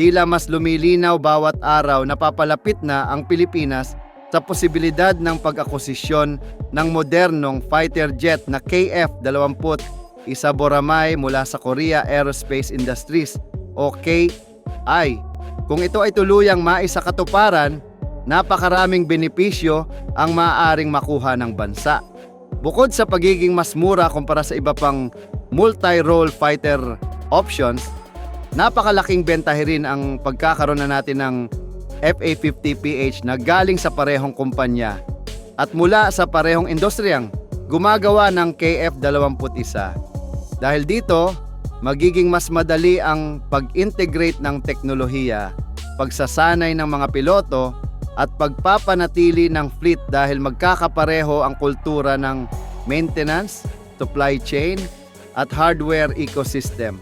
Tila mas lumilinaw bawat araw na papalapit na ang Pilipinas sa posibilidad ng pag-akusisyon ng modernong fighter jet na KF-20 isa Boramae mula sa Korea Aerospace Industries o KI. Kung ito ay tuluyang maisakatuparan, napakaraming benepisyo ang maaaring makuha ng bansa. Bukod sa pagiging mas mura kumpara sa iba pang multi-role fighter options, napakalaking bentahe rin ang pagkakaroon na natin ng FA-50PH na galing sa parehong kumpanya at mula sa parehong industriyang gumagawa ng KF-21. Dahil dito, magiging mas madali ang pag-integrate ng teknolohiya, pagsasanay ng mga piloto at pagpapanatili ng fleet dahil magkakapareho ang kultura ng maintenance, supply chain at hardware ecosystem.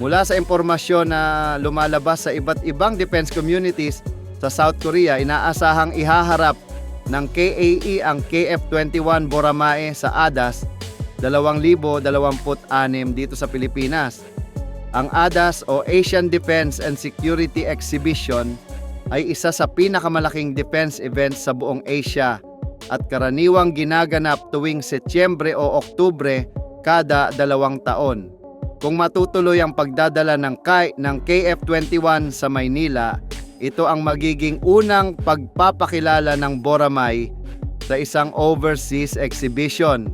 Mula sa impormasyon na lumalabas sa iba't ibang defense communities sa South Korea, inaasahang ihaharap ng KAE ang KF-21 Boramae sa ADAS 2026 dito sa Pilipinas. Ang ADAS o Asian Defense and Security Exhibition ay isa sa pinakamalaking defense events sa buong Asia at karaniwang ginaganap tuwing Setyembre o Oktubre kada 2 taon. Kung matutuloy ang pagdadala ng KF-21 sa Maynila, ito ang magiging unang pagpapakilala ng Boramae sa isang overseas exhibition.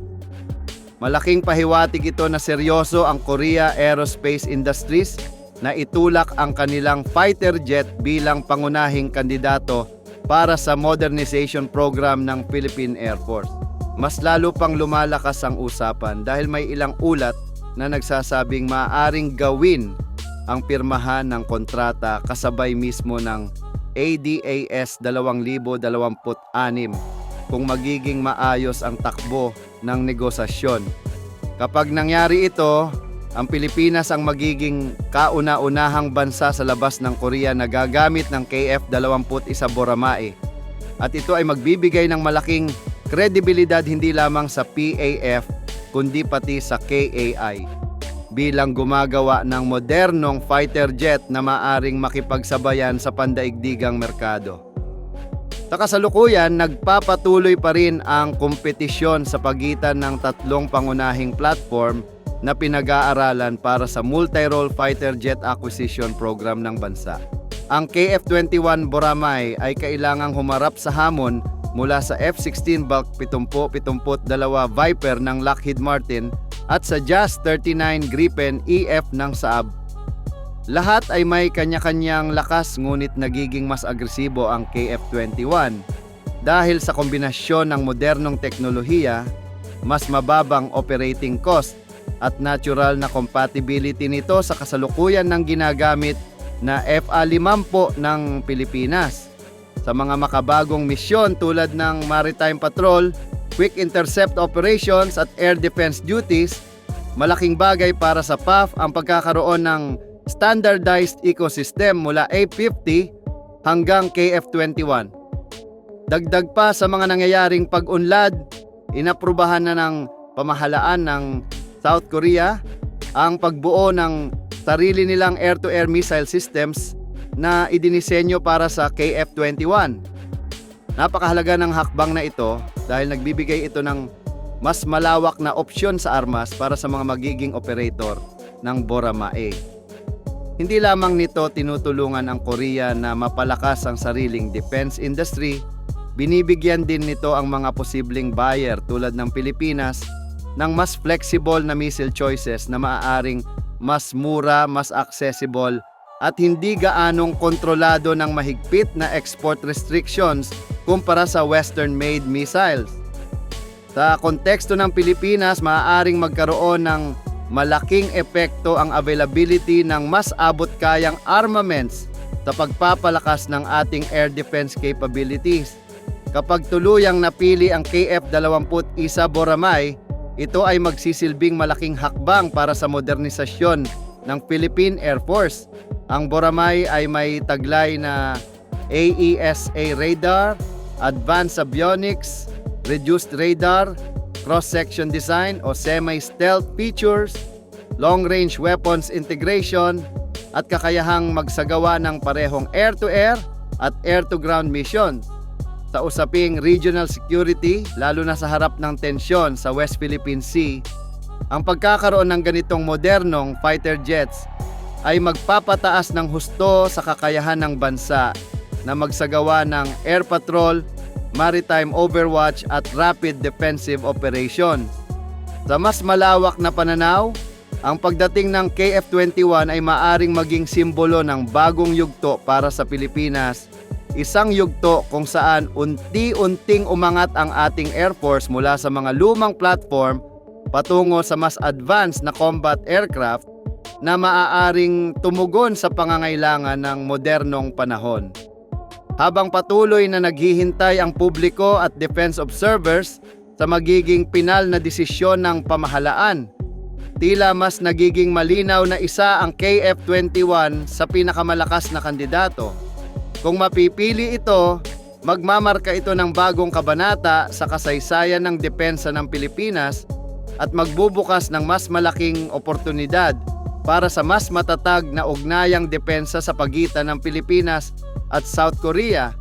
Malaking pahiwatig ito na seryoso ang Korea Aerospace Industries na itulak ang kanilang fighter jet bilang pangunahing kandidato para sa modernization program ng Philippine Air Force. Mas lalo pang lumalakas ang usapan dahil may ilang ulat na nagsasabing maaaring gawin ang pirmahan ng kontrata kasabay mismo ng ADAS 2026 kung magiging maayos ang takbo ng negosasyon. Kapag nangyari ito, ang Pilipinas ang magiging kauna-unahang bansa sa labas ng Korea na gagamit ng KF-21 Boramae. At ito ay magbibigay ng malaking kredibilidad hindi lamang sa PAF kundi pati sa KAI bilang gumagawa ng modernong fighter jet na maaring makipagsabayan sa pandaigdigang merkado. Sa kasalukuyan, nagpapatuloy pa rin ang kompetisyon sa pagitan ng tatlong pangunahing platform na pinag-aaralan para sa multi-role fighter jet acquisition program ng bansa. Ang KF-21 Boramae ay kailangang humarap sa hamon mula sa F-16 Block 70-72 Viper ng Lockheed Martin at sa JAS-39 Gripen EF ng Saab. Lahat ay may kanya-kanyang lakas ngunit nagiging mas agresibo ang KF-21 dahil sa kombinasyon ng modernong teknolohiya, mas mababang operating cost at natural na compatibility nito sa kasalukuyan ng ginagamit na FA-50 ng Pilipinas. Sa mga makabagong misyon tulad ng Maritime Patrol, Quick Intercept Operations at Air Defense Duties, malaking bagay para sa PAF ang pagkakaroon ng standardized ecosystem mula A-50 hanggang KF-21. Dagdag pa sa mga nangyayaring pag-unlad, inaprubahan na ng pamahalaan ng South Korea ang pagbuo ng sarili nilang air-to-air missile systems na idinisenyo para sa KF-21. Napakahalaga ng hakbang na ito dahil nagbibigay ito ng mas malawak na opsyon sa armas para sa mga magiging operator ng Boramae. Hindi lamang nito tinutulungan ang Korea na mapalakas ang sariling defense industry, binibigyan din nito ang mga posibleng buyer tulad ng Pilipinas ng mas flexible na missile choices na maaaring mas mura, mas accessible at hindi gaanong kontrolado ng mahigpit na export restrictions kumpara sa Western-made missiles. Sa konteksto ng Pilipinas, maaaring magkaroon ng malaking epekto ang availability ng mas abot-kayang armaments sa pagpapalakas ng ating air defense capabilities. Kapag tuluyang napili ang KF-21 Boramae, ito ay magsisilbing malaking hakbang para sa modernisasyon ng Philippine Air Force. Ang Boramae ay may taglay na AESA radar, advanced avionics, reduced radar, cross-section design o semi-stealth features, long-range weapons integration, at kakayahang magsagawa ng parehong air-to-air at air-to-ground mission sa usaping regional security, lalo na sa harap ng tensyon sa West Philippine Sea. Ang pagkakaroon ng ganitong modernong fighter jets ay magpapataas ng husto sa kakayahan ng bansa na magsagawa ng air patrol, maritime overwatch at rapid defensive operation. Sa mas malawak na pananaw, ang pagdating ng KF-21 ay maaring maging simbolo ng bagong yugto para sa Pilipinas. Isang yugto kung saan unti-unting umangat ang ating Air Force mula sa mga lumang platform patungo sa mas advanced na combat aircraft na maaaring tumugon sa pangangailangan ng modernong panahon. Habang patuloy na naghihintay ang publiko at defense observers sa magiging pinal na desisyon ng pamahalaan, tila mas nagiging malinaw na isa ang KF-21 sa pinakamalakas na kandidato. Kung mapipili ito, magmamarka ito ng bagong kabanata sa kasaysayan ng depensa ng Pilipinas at magbubukas ng mas malaking oportunidad para sa mas matatag na ugnayang depensa sa pagitan ng Pilipinas at South Korea